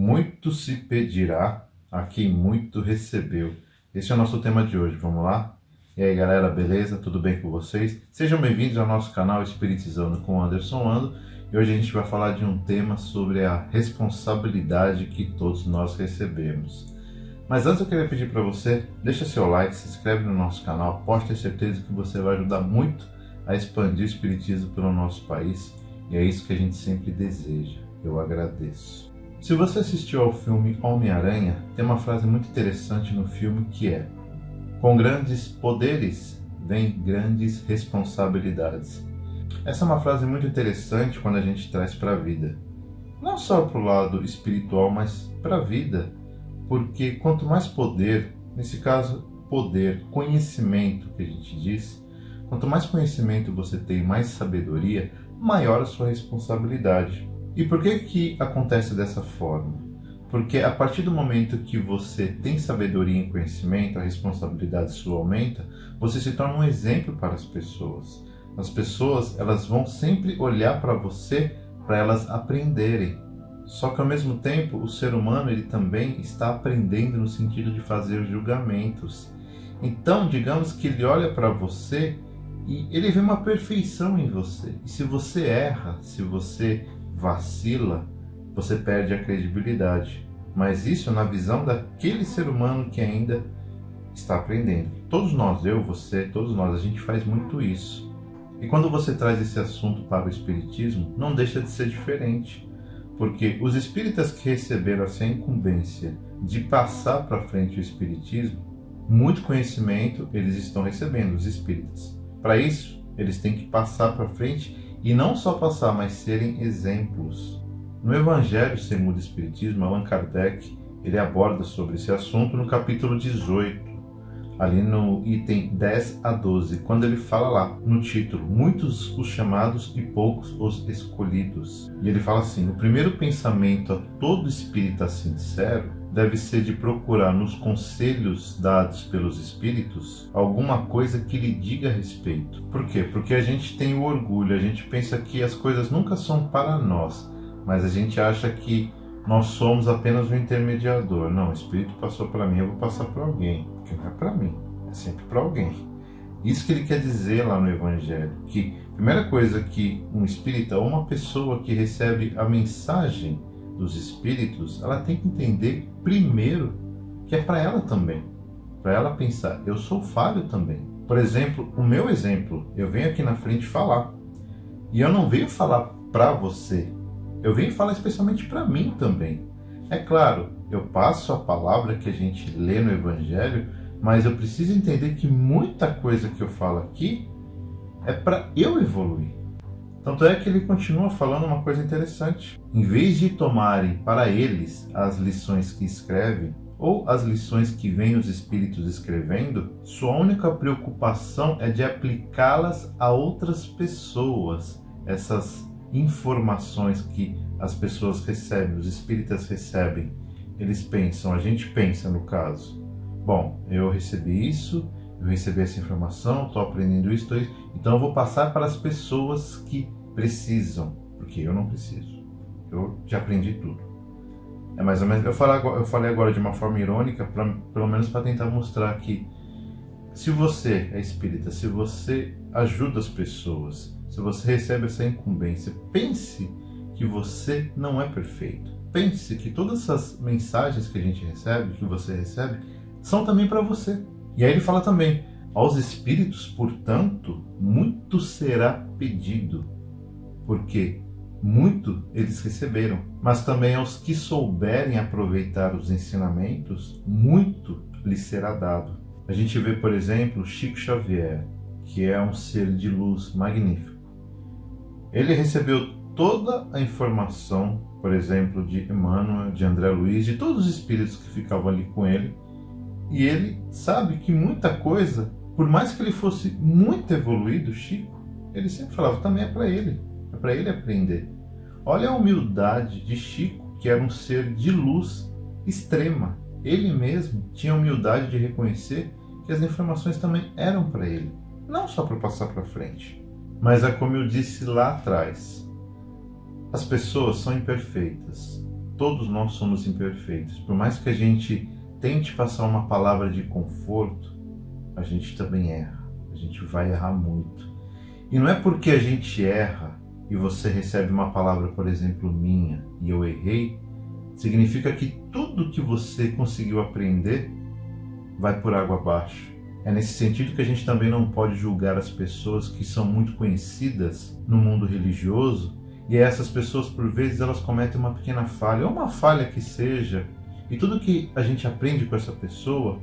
Muito se pedirá a quem muito recebeu. Esse é o nosso tema de hoje, vamos lá? E aí galera, beleza? Tudo bem com vocês? Sejam bem-vindos ao nosso canal Espiritizando com Anderson Ando. E hoje a gente vai falar de um tema sobre a responsabilidade que todos nós recebemos. Mas antes eu queria pedir para você, deixa seu like, se inscreve no nosso canal, pode ter certeza que você vai ajudar muito a expandir o Espiritismo pelo nosso país. E é isso que a gente sempre deseja. Eu agradeço. Se você assistiu ao filme Homem-Aranha, tem uma frase muito interessante no filme que é: com grandes poderes vem grandes responsabilidades. Essa é uma frase muito interessante quando a gente traz para a vida. Não só para o lado espiritual, mas para a vida. Porque quanto mais poder, nesse caso poder, conhecimento que a gente diz, quanto mais conhecimento você tem, mais sabedoria, maior a sua responsabilidade. E por que acontece dessa forma? Porque a partir do momento que você tem sabedoria e conhecimento, a responsabilidade sua aumenta, você se torna um exemplo para as pessoas. As pessoas, elas vão sempre olhar para você para elas aprenderem. Só que ao mesmo tempo, o ser humano ele também está aprendendo no sentido de fazer julgamentos. Então, digamos que ele olha para você e ele vê uma perfeição em você. E se você erra, se você vacila, você perde a credibilidade. Mas isso na visão daquele ser humano que ainda está aprendendo. Todos nós, eu, você, todos nós, a gente faz muito isso. E quando você traz esse assunto para o Espiritismo, não deixa de ser diferente. Porque os espíritas que receberam essa incumbência de passar para frente o Espiritismo, muito conhecimento eles estão recebendo, os espíritas. Para isso, eles têm que passar para frente e não só passar, mas serem exemplos. No Evangelho segundo o Espiritismo, Allan Kardec ele aborda sobre esse assunto no capítulo 18, ali no item 10 a 12, quando ele fala lá, no título, muitos os chamados e poucos os escolhidos. E ele fala assim: o primeiro pensamento a todo espírita sincero deve ser de procurar nos conselhos dados pelos espíritos alguma coisa que lhe diga a respeito. Por quê? Porque a gente tem o orgulho, a gente pensa que as coisas nunca são para nós, mas a gente acha que nós somos apenas um intermediador. Não, o Espírito passou para mim, eu vou passar para alguém, porque não é para mim, é sempre para alguém. Isso que ele quer dizer lá no Evangelho, que a primeira coisa que um espírita ou uma pessoa que recebe a mensagem dos espíritos, ela tem que entender primeiro que é para ela também, para ela pensar, eu sou falho também. Por exemplo, o meu exemplo, eu venho aqui na frente falar, e eu não venho falar para você, eu venho falar especialmente para mim também. É claro, eu passo a palavra que a gente lê no Evangelho, mas eu preciso entender que muita coisa que eu falo aqui é para eu evoluir. Tanto é que ele continua falando uma coisa interessante. Em vez de tomarem para eles as lições que escrevem, ou as lições que vêm os espíritos escrevendo, sua única preocupação é de aplicá-las a outras pessoas. Essas informações que as pessoas recebem, os espíritas recebem, eles pensam, a gente pensa no caso, bom, eu recebi isso, eu recebi essa informação, estou aprendendo isso, então eu vou passar para as pessoas que precisam, porque eu não preciso, eu já aprendi tudo. É mais ou menos, eu falei agora de uma forma irônica, pelo menos para tentar mostrar que se você é espírita, se você ajuda as pessoas, se você recebe essa incumbência, pense que você não é perfeito. Pense que todas essas mensagens que a gente recebe, que você recebe, são também para você. E aí ele fala também, aos espíritos, portanto, muito será pedido, porque muito eles receberam. Mas também aos que souberem aproveitar os ensinamentos, muito lhes será dado. A gente vê, por exemplo, Chico Xavier, que é um ser de luz magnífico. Ele recebeu toda a informação, por exemplo, de Emmanuel, de André Luiz, de todos os espíritos que ficavam ali com ele, e ele sabe que muita coisa, por mais que ele fosse muito evoluído, Chico, ele sempre falava, também é para ele aprender. Olha a humildade de Chico, que era um ser de luz extrema. Ele mesmo tinha a humildade de reconhecer que as informações também eram para ele, não só para passar para frente. Mas é como eu disse lá atrás, as pessoas são imperfeitas. todos nós somos imperfeitos. Por mais que a gente tente passar uma palavra de conforto, a gente também erra. A gente vai errar muito. E não é porque a gente erra e você recebe uma palavra, por exemplo, minha, e eu errei, significa que tudo que você conseguiu aprender vai por água abaixo. É nesse sentido que a gente também não pode julgar as pessoas que são muito conhecidas no mundo religioso, e essas pessoas, por vezes, elas cometem uma pequena falha, ou uma falha que seja, e tudo que a gente aprende com essa pessoa,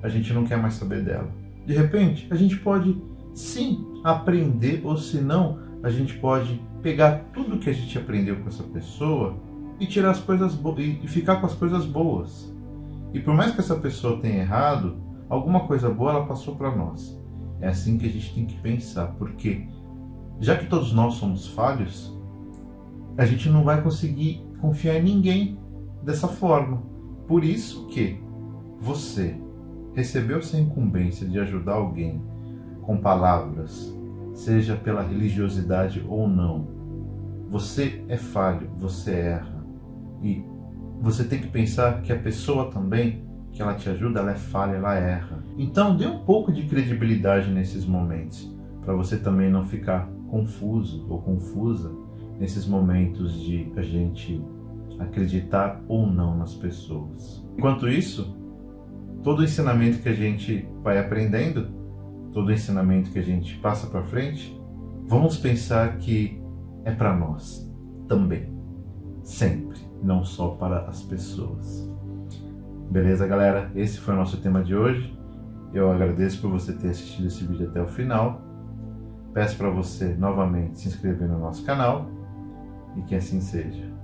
a gente não quer mais saber dela. De repente, a gente pode sim aprender, ou se não, a gente pode pegar tudo que a gente aprendeu com essa pessoa e tirar as coisas boas e ficar com as coisas boas. E por mais que essa pessoa tenha errado, alguma coisa boa ela passou para nós. É assim que a gente tem que pensar, porque já que todos nós somos falhos, a gente não vai conseguir confiar em ninguém dessa forma. Por isso que você recebeu essa incumbência de ajudar alguém com palavras, seja pela religiosidade ou não. Você é falho, você erra. E você tem que pensar que a pessoa também, que ela te ajuda, ela é falha, ela erra. Então dê um pouco de credibilidade nesses momentos, para você também não ficar confuso ou confusa nesses momentos de a gente acreditar ou não nas pessoas. Enquanto isso, todo o ensinamento que a gente vai aprendendo, todo o ensinamento que a gente passa para frente, vamos pensar que é para nós também, sempre, não só para as pessoas. Beleza, galera? Esse foi o nosso tema de hoje. Eu agradeço por você ter assistido esse vídeo até o final. Peço para você novamente se inscrever no nosso canal e que assim seja.